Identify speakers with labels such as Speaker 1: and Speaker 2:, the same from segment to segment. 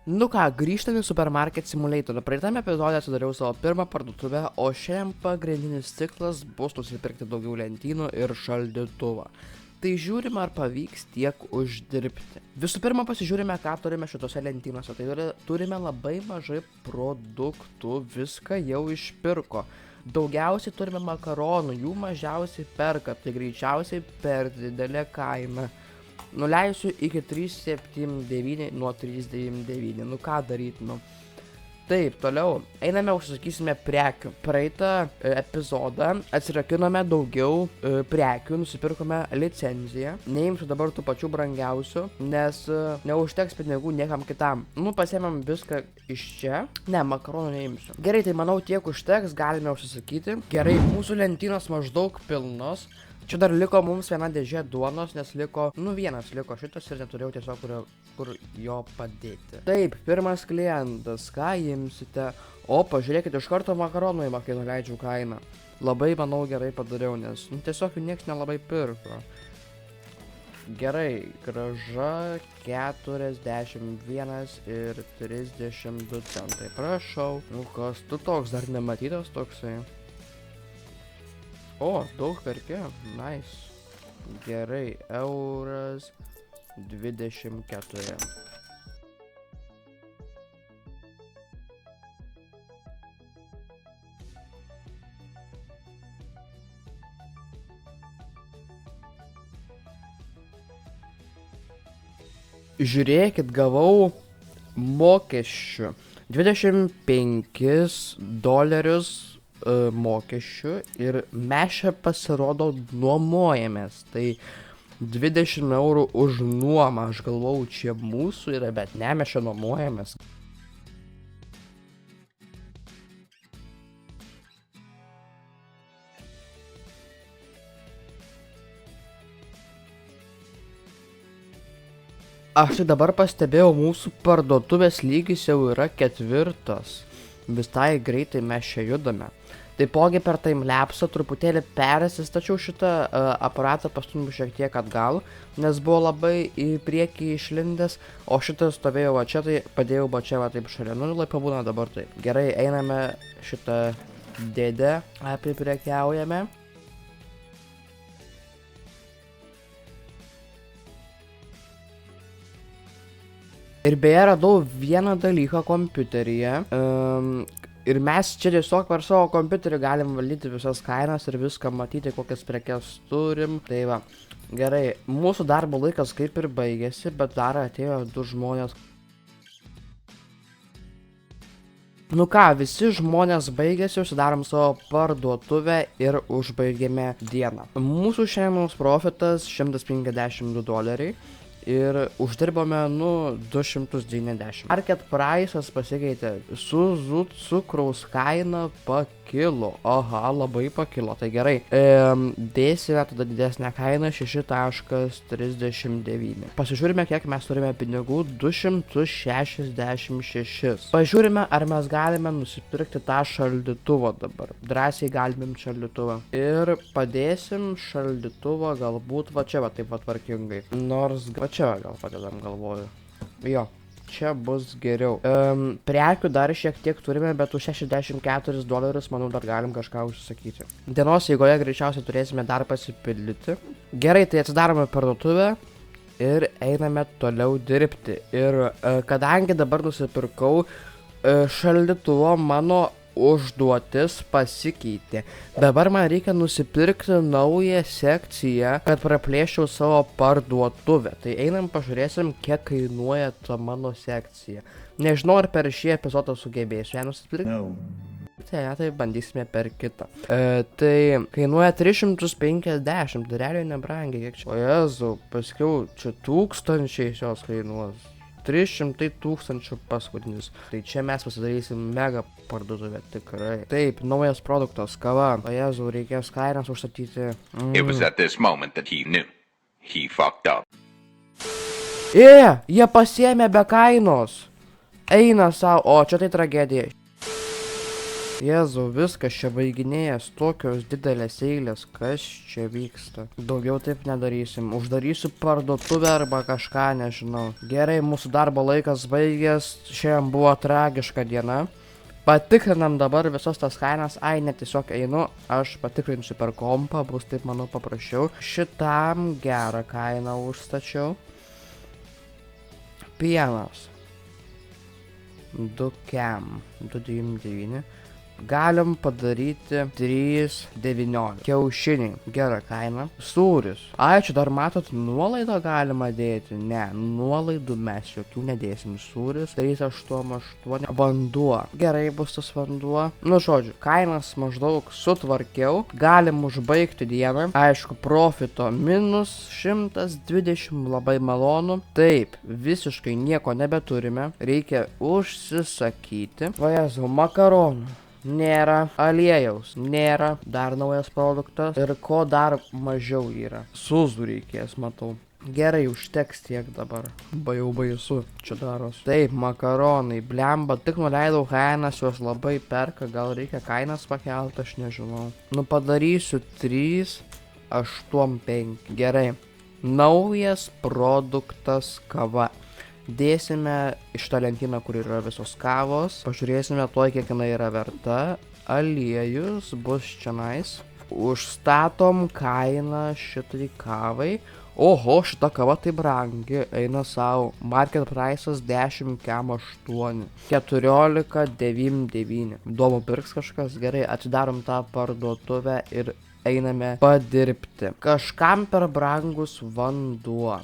Speaker 1: Nu ką, grįžtame į Supermarket Simulator. Praeitame epizode atsidariau savo pirmą parduotuvę, o šiandien pagrindinis tikslas bus nusipirkti daugiau lentynų ir šaldytuvą. Tai žiūrime, ar pavyks tiek uždirbti. Visų pirma, pasižiūrime, ką turime šitose lentynose. Tai turime labai mažai produktų, viską jau išpirko. Daugiausiai turime makaronų, jų mažiausiai perka, tai greičiausiai per didelė kaina. Nuleisiu iki 379 nuo 399, nu ką daryti, nu. Taip, toliau, einame užsakysime prekių. Praeitą epizodą atsirakinome daugiau prekių, nusipirkome licenciją. Neimsiu dabar tų pačių brangiausių, nes neužteks pinigų niekam kitam. Nu, pasiėmėm viską iš čia. Ne, makaronų neimsiu. Gerai, tai manau tiek užteks, galime užsisakyti. Gerai, mūsų lentynos maždaug pilnos. Čia dar liko mums viena dėžė duonos, nes liko, vienas liko šitas ir neturėjau tiesiog kur jo padėti. Taip, pirmas klientas, ką imsite? O, pažiūrėkit, iš karto makaronų įmą, kai nuleidžiau kainą. Labai, manau, gerai padariau, nes tiesiog jų nieks nelabai pirko. Gerai, grąža 41 ir 32 centai. Prašau. Nu, kas tu toks, dar nematytas toksai? O, daug perki, nice. Gerai, euras 24. Žiūrėkit, gavau mokesčių. 25 dolerius mokesčių ir mes čia pasirodo nuomojamės, tai 20 eurų už nuomą, aš galvau, čia mūsų yra, bet ne, mes čia nuomojamės. Aš tai dabar pastebėjau, mūsų parduotuvės lygis jau yra 4. Visai greitai mes čia judame. Taipogi per timelapsą truputėlį persistačiau šitą aparatą, pastumiu šiek tiek atgal, nes buvo labai į priekį išlindęs, o šitas stovėjo va čia, tai padėjau va čia va taip šalia. Nu, lai pabūna dabar taip. Gerai, einame šitą dėdę, apiprekiaujame. Ir beje, radau vieną dalyką kompiuteryje. Ir mes čia tiesiog per savo kompiuterį galim valdyti visas kainas ir viską matyti, kokias prekes turim. Tai va, gerai, mūsų darbo laikas kaip ir baigėsi, bet dar atėjo 2 žmonės. Nu ką, visi žmonės baigėsi, užsidarom savo parduotuvę ir užbaigėme dieną. Mūsų šiandienos profitas 152 doleriai. Ir uždirbome, 290. Market price'as pasikeitė, cukraus kaina pakilo. Aha, labai pakilo, tai gerai. Dėsime tada didesnę kainą 6.39. Pasižiūrime, kiek mes turime pinigų, 266. Pažiūrime, ar mes galime nusipirkti tą šaldytuvą dabar. Drąsiai galimim šaldytuvą. Ir padėsim šaldytuvą galbūt va čia va taip va tvarkingai. Nors čia gal padedam, galvoju. Jo, čia bus geriau. Prekių dar šiek tiek turime, bet už 64 dolerius, manau, dar galim kažką užsakyti. Dienos eigoje greičiausiai turėsime dar pasipildyti. Gerai, tai atsidarome parduotuvę ir einame toliau dirbti. Ir kadangi dabar nusipirkau šaldytuvo, mano užduotis pasikeitė. Dabar man reikia nusipirkti naują sekciją, kad praplėščiau savo parduotuvę. Tai einam pažiūrėsim, kiek kainuoja ta mano sekcija. Nežinau, ar per šį epizodą sugebėsiu ją nusipirkti. No. Tai bandysime per kitą. Tai kainuoja 350, tai realiai nebrangiai, kiek čia. O Jezu, paskiau, čia 1000 jos kainuos. 300 000 paskutinis. Tai čia mes pasidarysim mega parduotuvę, tikrai. Taip, naujas produktas, kava. O Jezu, reikės kainas užstatyti.
Speaker 2: It was at this moment that he knew. He fucked up.
Speaker 1: Jie pasiėmė be kainos. Eina savo, o čia tai tragedija. Jėzau, viskas čia baiginėjas, tokios didelės eilės, kas čia vyksta. Daugiau taip nedarysim, uždarysiu parduotuvę arba kažką, nežinau. Gerai, mūsų darbo laikas baigės, šiandien buvo tragiška diena. Patikrinam dabar visas tas kainas, ne tiesiog einu, aš patikrinsiu per kompą, bus taip manau paprasčiau. Šitam gerą kainą užstačiau. Pienas. 2,9. Galim padaryti 3,19. Kiaušiniai. Gera kaina. Sūris. Čia dar matot, nuolaidą galima dėti. Ne, nuolaidų mes jokių nedėsim. Sūris 3,88. Vanduo. Gerai bus tas vanduo. Nu, žodžiu, kainas maždaug sutvarkiau. Galim užbaigti dieną. Aišku, profito minus 120, labai malonu. Taip, visiškai nieko nebeturime. Reikia užsisakyti. Vajezu, makaronų. Nėra, aliejaus nėra, dar naujas produktas ir ko dar mažiau yra. Sūzų reikės, matau. Gerai, užteks tiek dabar. Jau baisu, čia daros. Taip, makaronai, blemba, tik nuleidau kainas, juos labai perka, gal reikia kainas pakelti, aš nežinau. Nu, padarysiu 3,85. Gerai. Naujas produktas kava. Dėsime iš tą lentyną, kur yra visos kavos. Pažiūrėsime tuoj, kiek jinai yra verta. Aliejus bus čianais. Užstatom kainą šitai kavai. Oho, šita kava tai brangi. Eina savo. Market price'as 10,8. 14,99. Įdomu, pirks kažkas? Gerai, atidarom tą parduotuvę ir einame padirbti. Kažkam per brangus vanduo.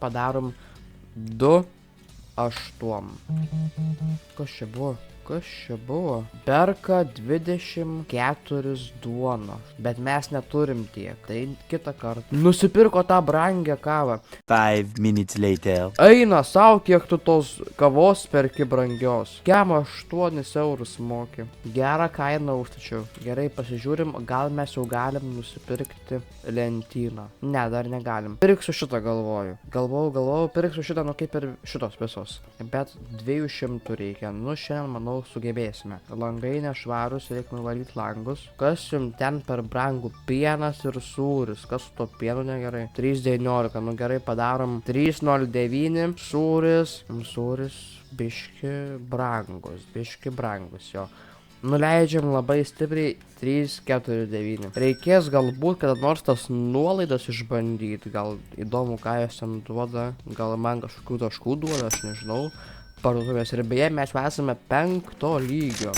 Speaker 1: Padarom 2,8. Kas čia buvo? Perka 24 duonos, bet mes neturim tiek. Tai kitą kartą. Nusipirko tą brangią kavą.
Speaker 3: 5 minutes later.
Speaker 1: Eina savo, kiek tu tos kavos perki brangios. 8 eurus moki. Gerą kainą užtačiau. Gerai, pasižiūrim, gal mes jau galim nusipirkti lentyną. Ne, dar negalim. Pirksiu šitą, galvoju. Galvojau, pirksiu šitą, nu kaip ir šitos visos. Bet 200 reikia. Nu, šiandien, manau, sugebėsime. Langai nešvarus, reikia nuvalyti langus. Kas jums ten per brangų? Pienas ir sūris. Kas su to pienu negerai? 3,19. Nu gerai, padarom 3,09. Sūris biški brangus jo. Nuleidžiam labai stipriai 3,49. Reikės galbūt kada nors tas nuolaidas išbandyti. Gal įdomu, ką jos ten duoda. Gal man kažkokių taškų duoda, aš nežinau. Parduotuvės ir beje, mes esame 5 lygio.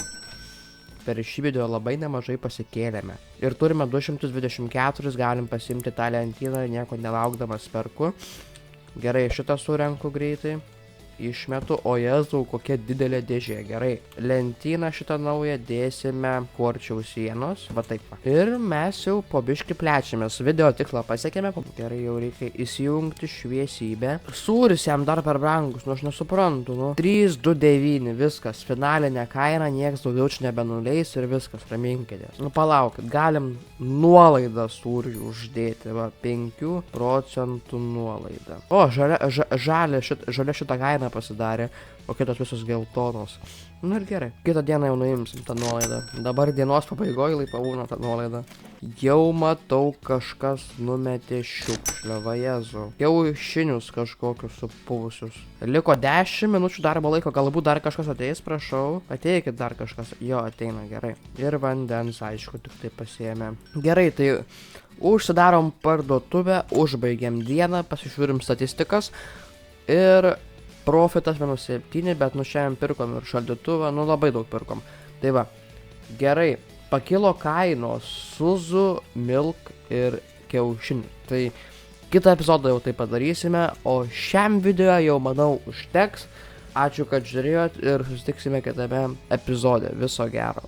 Speaker 1: Per šį video labai nemažai pasikėlėme. Ir turime 224, galim pasimti tą lentyną, nieko nelaukdamas perku. Gerai, šitą surenku greitai. Išmetu, o jėzau, kokia didelė dėžė. Gerai, lentyną šitą naują dėsime kuo arčiau sienos. Va taip va. Ir mes jau po biškį plečiamės. Video tikslą pasiekėme. Gerai, jau reikia įsijungti šviesybę. Sūris jam dar per brangus, nu aš nesuprantu, nu. 3,29, viskas. Finalinė kaina, nieks daugiau čia nebenuleis ir viskas, raminkitės. Nu palaukit, galim nuolaidą sūriui uždėti, va, 5% nuolaidą. O, žalia šitą kainą pasidarė, o kitos visos geltonos. Nu ir gerai. Kitą dieną jau nuimsim tą nuolaidą. Dabar dienos pabaigoje lai pabūna tą nuolaidą. Jau matau, kažkas numetė šiukšlę, va Jėzau. Kiaušinius kažkokius supuvusius. Liko 10 minučių darbo laiko, galbūt dar kažkas ateis, prašau. Ateikit dar kažkas. Jo, ateina, gerai. Ir vandens, aišku, tik tai pasiėmė. Gerai, tai užsidarom parduotuvę, užbaigiam dieną, pasižiūrim statistikas. Ir profitas -7, bet nu šiandien pirkom ir šaldytuvą, nu labai daug pirkom. Tai va, gerai, pakilo kainos Suzu, Milk ir kiaušinių. Tai kitą epizodą jau tai padarysime, o šiam video jau manau užteks. Ačiū, kad žiūrėjot ir susitiksime kitame epizode. Viso gero.